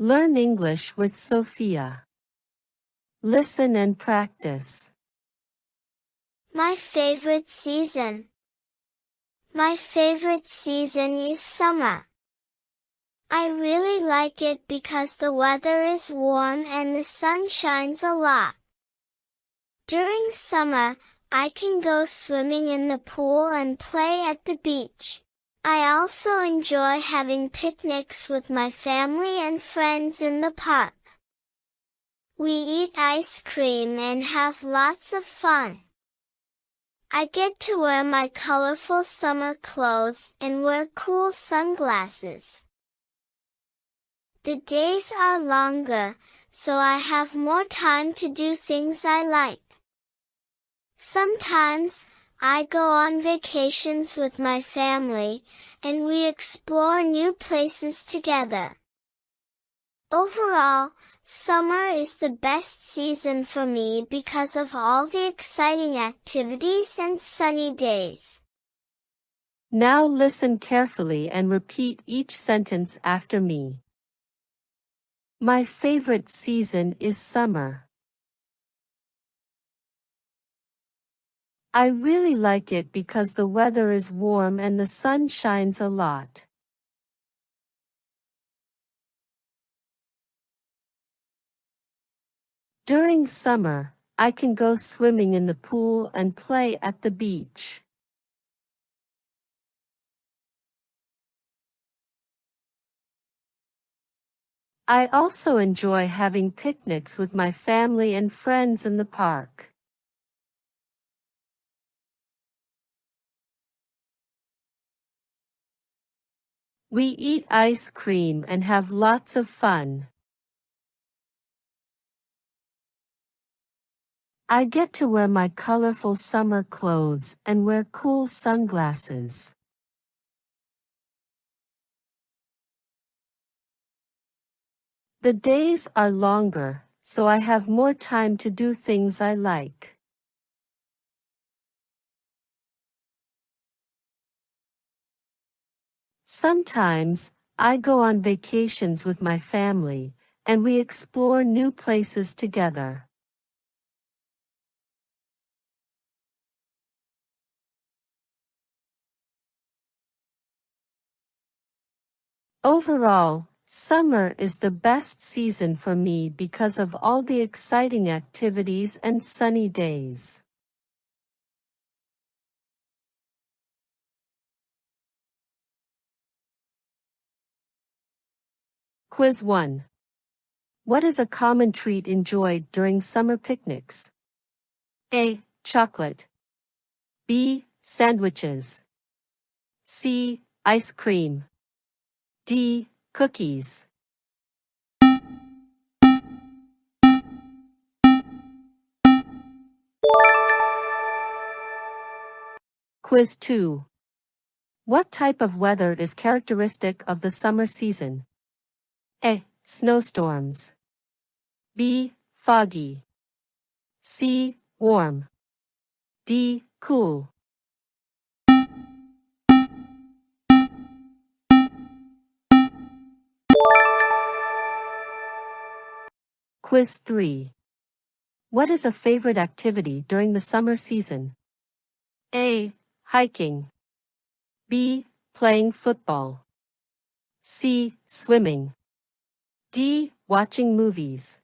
Learn English with Sophia. Listen and practice. My favorite season. My favorite season is summer. I really like it because the weather is warm and the sun shines a lot. During summer, I can go swimming in the pool and play at the beach. I also enjoy having picnics with my family and friends in the park. We eat ice cream and have lots of fun. I get to wear my colorful summer clothes and wear cool sunglasses. The days are longer, so I have more time to do things I like. Sometimes, I go on vacations with my family, and we explore new places together. Overall, summer is the best season for me because of all the exciting activities and sunny days. Now listen carefully and repeat each sentence after me. My favorite season is summer. I really like it because the weather is warm and the sun shines a lot. During summer, I can go swimming in the pool and play at the beach. I also enjoy having picnics with my family and friends in the park. We eat ice cream and have lots of fun. I get to wear my colorful summer clothes and wear cool sunglasses. The days are longer, so I have more time to do things I like. Sometimes, I go on vacations with my family, and we explore new places together. Overall, summer is the best season for me because of all the exciting activities and sunny days. Quiz 1. What is a common treat enjoyed during summer picnics? A. Chocolate. B. Sandwiches. C. Ice cream. D. Cookies. Quiz 2. What type of weather is characteristic of the summer season? A. Snowstorms. B. Foggy. C. Warm. D. Cool. Quiz 3. What is a favorite activity during the summer season? A. Hiking. B. Playing football. C. Swimming. D. Watching movies.